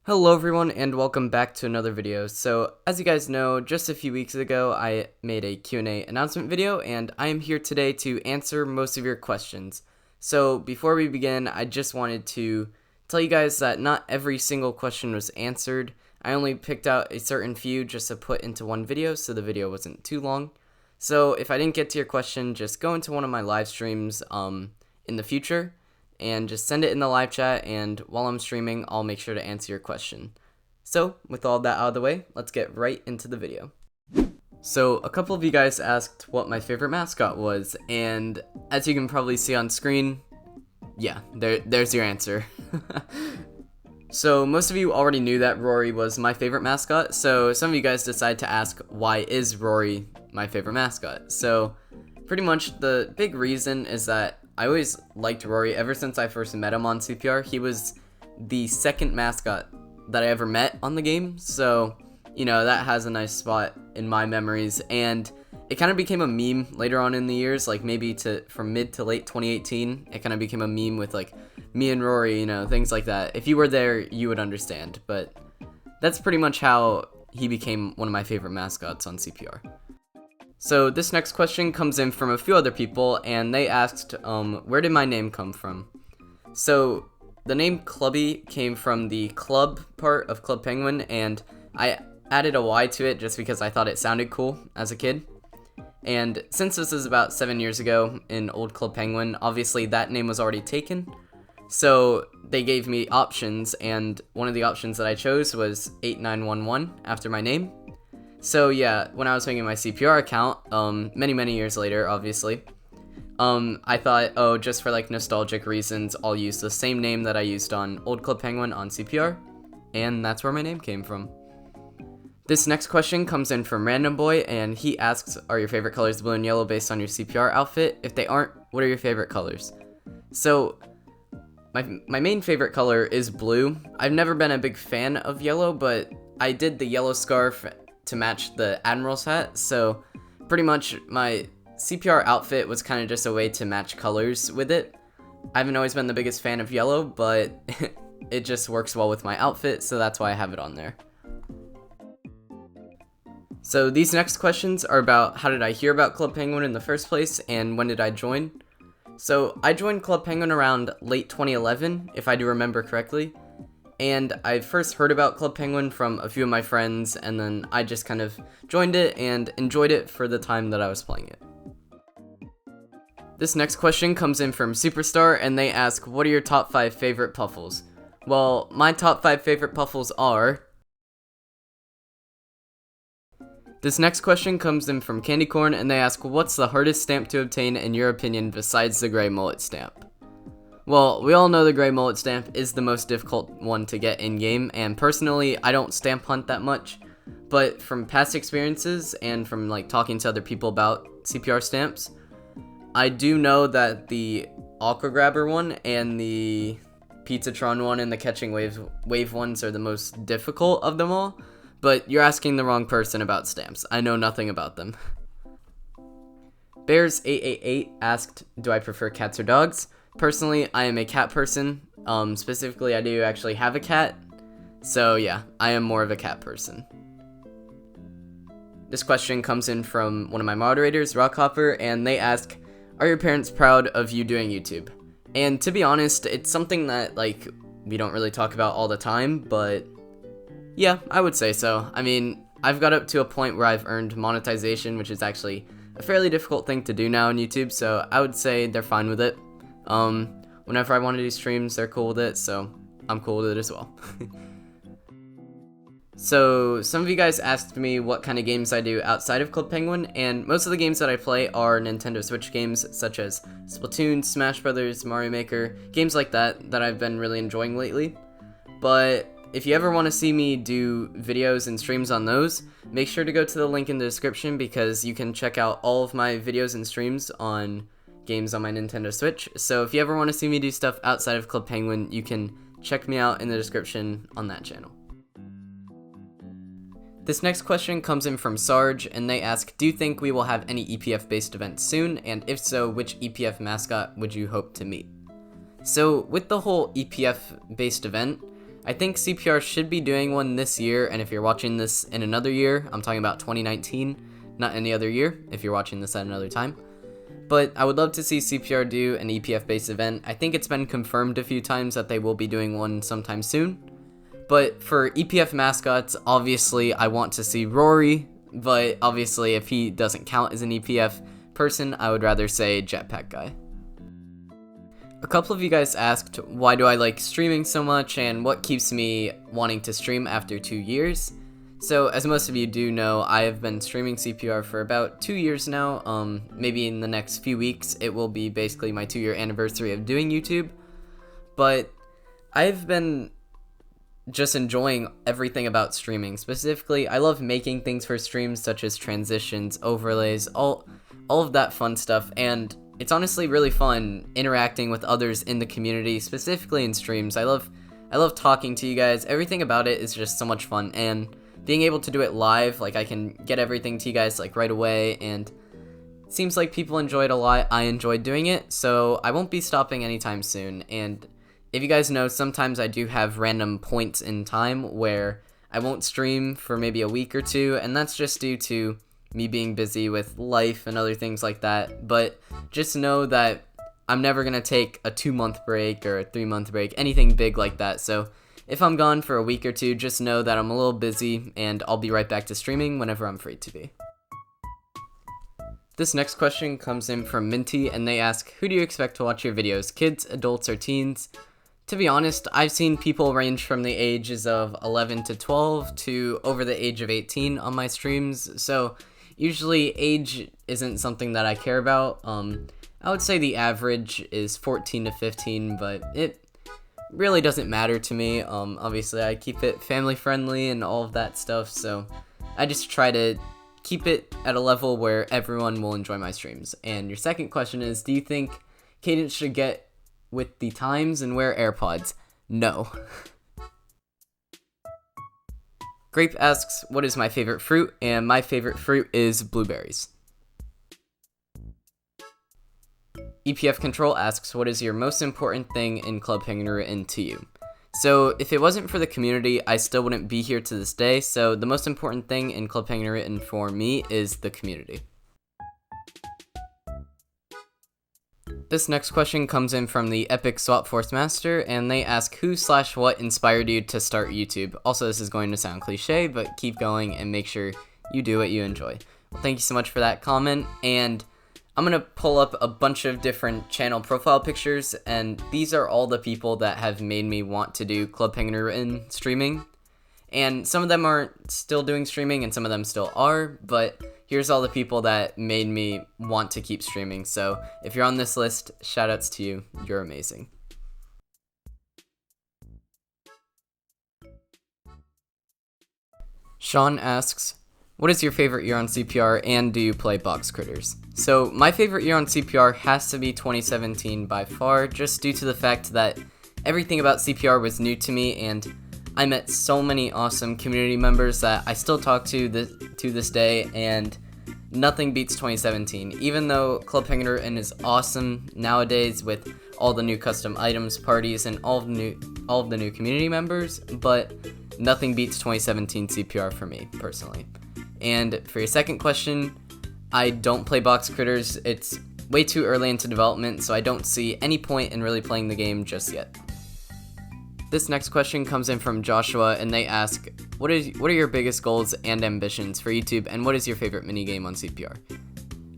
Hello everyone and welcome back to another video. So as you guys know, just a few weeks ago I made a Q&A announcement video and I am here today to answer most of your questions. So before we begin, I just wanted to tell you guys that not every single question was answered. I only picked out a certain few just to put into one video so the video wasn't too long. So if I didn't get to your question, just go into one of my live streams in the future and just send it in the live chat, and while I'm streaming, I'll make sure to answer your question. So, with all that out of the way, let's get right into the video. So, a couple of you guys asked what my favorite mascot was, and as you can probably see on screen, yeah, there's your answer. So, most of you already knew that Rory was my favorite mascot, so some of you guys decided to ask, why is Rory my favorite mascot? So, pretty much the big reason is that I always liked Rory ever since I first met him on CPR. He was the second mascot that I ever met on the game, so, you know, that has a nice spot in my memories, and it kind of became a meme later on in the years, like maybe from mid to late 2018, it kind of became a meme with, like, me and Rory, you know, things like that. If you were there, you would understand, but that's pretty much how he became one of my favorite mascots on CPR. So this next question comes in from a few other people, and they asked, where did my name come from? So the name Clubby came from the club part of Club Penguin, and I added a Y to it just because I thought it sounded cool as a kid. And since this is about 7 years ago in Old Club Penguin, obviously that name was already taken. So they gave me options, and one of the options that I chose was 8911 after my name. So yeah, when I was making my CPR account, many years later, obviously, I thought, oh, just for like nostalgic reasons, I'll use the same name that I used on Old Club Penguin on CPR, and that's where my name came from. This next question comes in from Random Boy, and he asks, are your favorite colors blue and yellow based on your CPR outfit? If they aren't, what are your favorite colors? So, my main favorite color is blue. I've never been a big fan of yellow, but I did the yellow scarf to match the Admiral's hat, so pretty much my CPR outfit was kind of just a way to match colors with it. I haven't always been the biggest fan of yellow, but it just works well with my outfit, so that's why I have it on there. So these next questions are about how did I hear about Club Penguin in the first place, and when did I join? So I joined Club Penguin around late 2011, if I do remember correctly. And I first heard about Club Penguin from a few of my friends, and then I just kind of joined it and enjoyed it for the time that I was playing it. This next question comes in from Superstar, and they ask, what are your top 5 favorite Puffles? Well, my top 5 favorite Puffles are... This next question comes in from Candy Corn, and they ask, what's the hardest stamp to obtain in your opinion besides the gray mullet stamp? Well, we all know the gray mullet stamp is the most difficult one to get in-game, and personally, I don't stamp hunt that much, but from past experiences and from like talking to other people about CPR stamps, I do know that the Aqua Grabber one and the Pizzatron one and the Catching Wave ones are the most difficult of them all, but you're asking the wrong person about stamps. I know nothing about them. Bears888 asked, do I prefer cats or dogs? Personally, I am a cat person. Specifically, I do actually have a cat. So yeah, I am more of a cat person. This question comes in from one of my moderators, Rockhopper, and they ask, are your parents proud of you doing YouTube? And to be honest, it's something that, like, we don't really talk about all the time, but yeah, I would say so. I mean, I've got up to a point where I've earned monetization, which is actually a fairly difficult thing to do now on YouTube, so I would say they're fine with it. Whenever I want to do streams, they're cool with it, so I'm cool with it as well. So, some of you guys asked me what kind of games I do outside of Club Penguin, and most of the games that I play are Nintendo Switch games, such as Splatoon, Smash Brothers, Mario Maker, games like that I've been really enjoying lately. But if you ever want to see me do videos and streams on those, make sure to go to the link in the description, because you can check out all of my videos and streams on games on my Nintendo Switch. So if you ever want to see me do stuff outside of Club Penguin, you can check me out in the description on that channel. This next question comes in from Sarge, and they ask, do you think we will have any EPF based events soon, and if so, which EPF mascot would you hope to meet? So with the whole EPF based event, I think CPR should be doing one this year, and if you're watching this in another year, I'm talking about 2019, not any other year, if you're watching this at another time. But I would love to see CPR do an EPF-based event. I think it's been confirmed a few times that they will be doing one sometime soon. But for EPF mascots, obviously I want to see Rory, but obviously if he doesn't count as an EPF person, I would rather say Jetpack Guy. A couple of you guys asked why do I like streaming so much and what keeps me wanting to stream after 2 years. So as most of you do know, I have been streaming CPR for about 2 years now. Maybe in the next few weeks it will be basically my 2-year anniversary of doing YouTube. But I've been just enjoying everything about streaming. Specifically, I love making things for streams such as transitions, overlays, all of that fun stuff, and it's honestly really fun interacting with others in the community, specifically in streams. I love talking to you guys. Everything about it is just so much fun, and being able to do it live, like I can get everything to you guys like right away, and it seems like people enjoy it a lot. I enjoyed doing it, so I won't be stopping anytime soon. And if you guys know, sometimes I do have random points in time where I won't stream for maybe a week or two, and that's just due to me being busy with life and other things like that. But just know that I'm never going to take a 2-month break or a 3-month break, anything big like that. So if I'm gone for a week or two, just know that I'm a little busy and I'll be right back to streaming whenever I'm free to be. This next question comes in from Minty, and they ask, who do you expect to watch your videos, kids, adults, or teens? To be honest, I've seen people range from the ages of 11 to 12 to over the age of 18 on my streams, so usually age isn't something that I care about. I would say the average is 14 to 15, but it really doesn't matter to me. Obviously I keep it family friendly and all of that stuff, so I just try to keep it at a level where everyone will enjoy my streams. And your second question is, do you think Cadence should get with the times and wear AirPods? No. Grape asks, what is my favorite fruit? And my favorite fruit is blueberries. EPF Control asks, what is your most important thing in Club Penguin Written to you? So if it wasn't for the community, I still wouldn't be here to this day. So the most important thing in Club Penguin Written for me is the community. This next question comes in from the Epic Swap Force Master, and they ask who/what inspired you to start YouTube. Also, this is going to sound cliche, but keep going and make sure you do what you enjoy. Well, thank you so much for that comment, and I'm going to pull up a bunch of different channel profile pictures, and these are all the people that have made me want to do Club Penguin Written streaming. And some of them aren't still doing streaming, and some of them still are, but here's all the people that made me want to keep streaming. So if you're on this list, shoutouts to you. You're amazing. Sean asks, what is your favorite year on CPR, and do you play Box Critters? So my favorite year on CPR has to be 2017 by far, just due to the fact that everything about CPR was new to me, and I met so many awesome community members that I still talk to this day, and nothing beats 2017. Even though Club Penguin Written is awesome nowadays with all the new custom items, parties, and all of the new community members, but nothing beats 2017 CPR for me personally. And for your second question, I don't play Box Critters. It's way too early into development, so I don't see any point in really playing the game just yet. This next question comes in from Joshua, and they ask, what are your biggest goals and ambitions for YouTube, and what is your favorite minigame on CPR?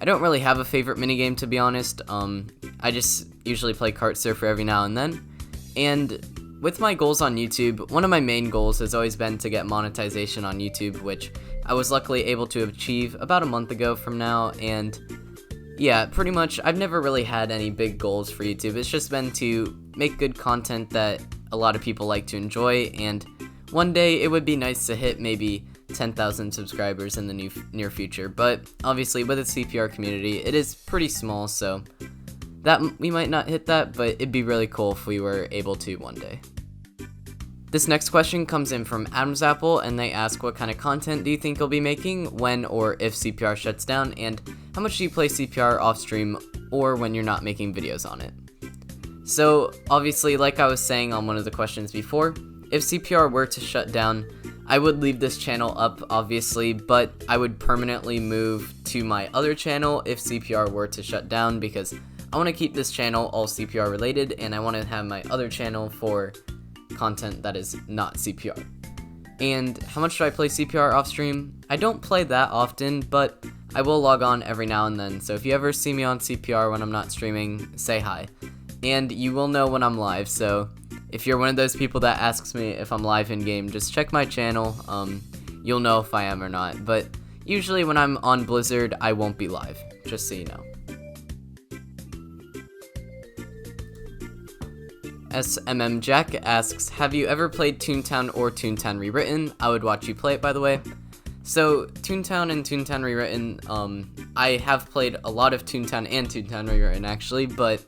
I don't really have a favorite minigame, to be honest. I just usually play Kart Surfer every now and then. And with my goals on YouTube, one of my main goals has always been to get monetization on YouTube, which I was luckily able to achieve about a month ago from now. And yeah, pretty much I've never really had any big goals for YouTube. It's just been to make good content that a lot of people like to enjoy, and one day it would be nice to hit maybe 10,000 subscribers in the near future. But obviously with the CPR community, it is pretty small, so that we might not hit that, but it'd be really cool if we were able to one day. This next question comes in from Adam's Apple, and they ask, what kind of content do you think you'll be making when or if CPR shuts down, and how much do you play CPR off stream or when you're not making videos on it? So obviously, like I was saying on one of the questions before, if CPR were to shut down, I would leave this channel up, obviously, but I would permanently move to my other channel if CPR were to shut down, because I want to keep this channel all CPR related, and I want to have my other channel for content that is not CPR. And how much do I play CPR off stream? I don't play that often, but I will log on every now and then, so if you ever see me on CPR when I'm not streaming, say hi. And you will know when I'm live, so if you're one of those people that asks me if I'm live in-game, just check my channel, you'll know if I am or not. But usually when I'm on Blizzard, I won't be live, just so you know. SMM Jack asks, have you ever played Toontown or Toontown Rewritten? I would watch you play it, by the way. So, Toontown and Toontown Rewritten, I have played a lot of Toontown and Toontown Rewritten, actually, but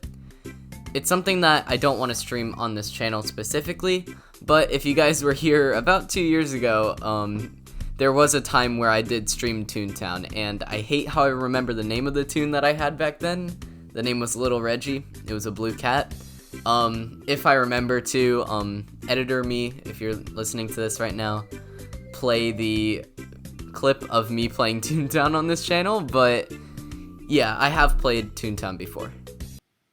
it's something that I don't want to stream on this channel specifically. But if you guys were here about 2 years ago, there was a time where I did stream Toontown, and I hate how I remember the name of the toon that I had back then. The name was Little Reggie. It was a blue cat. If I remember to, editor me, if you're listening to this right now, play the clip of me playing Toontown on this channel, but yeah, I have played Toontown before.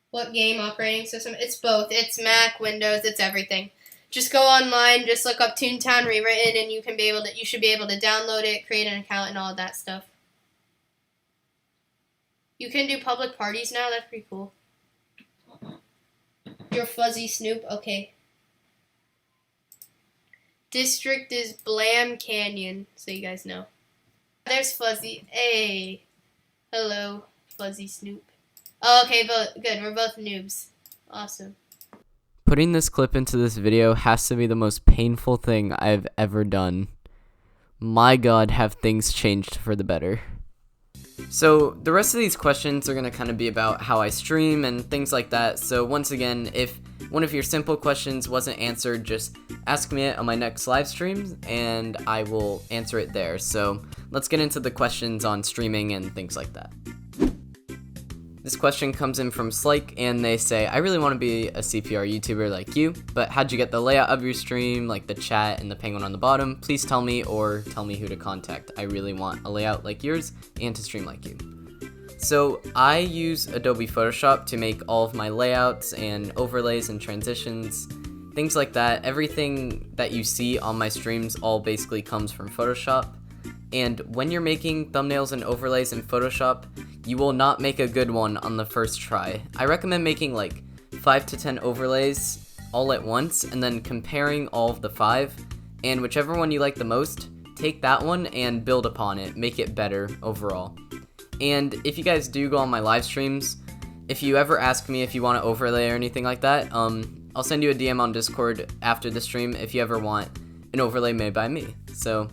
What game operating system? It's both. It's Mac, Windows, it's everything. Just go online, just look up Toontown Rewritten, and you should be able to download it, create an account, and all of that stuff. You can do public parties now. That's pretty cool. You're Fuzzy Snoop? Okay. District is Blam Canyon, so you guys know. There's Fuzzy. Hey. Hello, Fuzzy Snoop. Oh, okay, good. We're both noobs. Awesome. Putting this clip into this video has to be the most painful thing I've ever done. My god, have things changed for the better. So, the rest of these questions are going to kind of be about how I stream and things like that. So, once again, if one of your simple questions wasn't answered, just ask me it on my next live stream, and I will answer it there. So, let's get into the questions on streaming and things like that. This question comes in from Slyke, and they say, I really want to be a CPR YouTuber like you, but how'd you get the layout of your stream, like the chat and the penguin on the bottom? Please tell me, or tell me who to contact. I really want a layout like yours and to stream like you. So I use Adobe Photoshop to make all of my layouts and overlays and transitions, things like that. Everything that you see on my streams all basically comes from Photoshop. And when you're making thumbnails and overlays in Photoshop, you will not make a good one on the first try. I recommend making like 5 to 10 overlays all at once and then comparing all of the 5, and whichever one you like the most, take that one and build upon it, make it better overall. And if you guys do go on my live streams, if you ever ask me if you want to overlay or anything like that, I'll send you a DM on Discord after the stream if you ever want an overlay made by me. So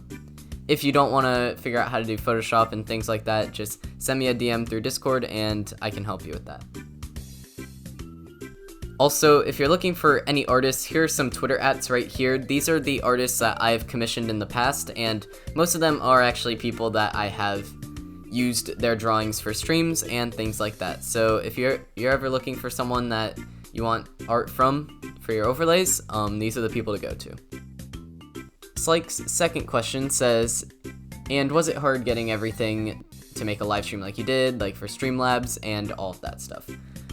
if you don't want to figure out how to do Photoshop and things like that, just send me a DM through Discord and I can help you with that. Also, if you're looking for any artists, here are some Twitter @s right here. These are the artists that I've commissioned in the past, and most of them are actually people that I have used their drawings for streams and things like that. So if you're ever looking for someone that you want art from for your overlays, these are the people to go to. Slyke's second question says, and was it hard getting everything to make a live stream like you did, like for Streamlabs and all of that stuff?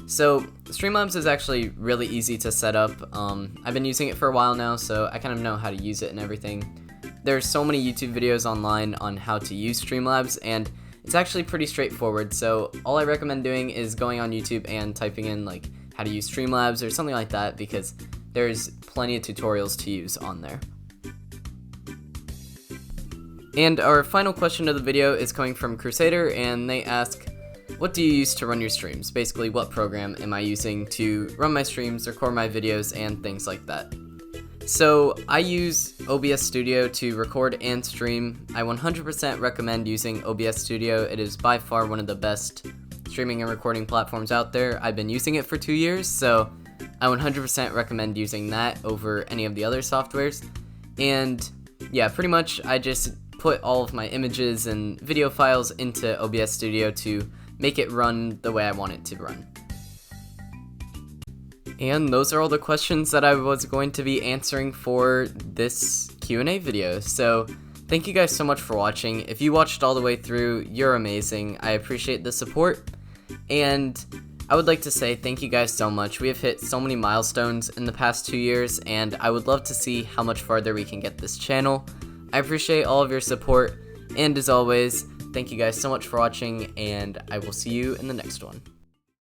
So Streamlabs is actually really easy to set up. I've been using it for a while now, so I kind of know how to use it and everything. There's so many YouTube videos online on how to use Streamlabs, and it's actually pretty straightforward. So all I recommend doing is going on YouTube and typing in like how to use Streamlabs or something like that, because there's plenty of tutorials to use on there. And our final question of the video is coming from Crusader, and they ask, what do you use to run your streams? Basically, what program am I using to run my streams, record my videos, and things like that. So I use OBS Studio to record and stream. I 100% recommend using OBS Studio. It is by far one of the best streaming and recording platforms out there. I've been using it for 2 years, so I 100% recommend using that over any of the other softwares. And yeah, pretty much I just put all of my images and video files into OBS Studio to make it run the way I want it to run. And those are all the questions that I was going to be answering for this Q&A video. So thank you guys so much for watching. If you watched all the way through, you're amazing. I appreciate the support. And I would like to say thank you guys so much. We have hit so many milestones in the past 2 years, and I would love to see how much farther we can get this channel. I appreciate all of your support, and as always, thank you guys so much for watching, and I will see you in the next one.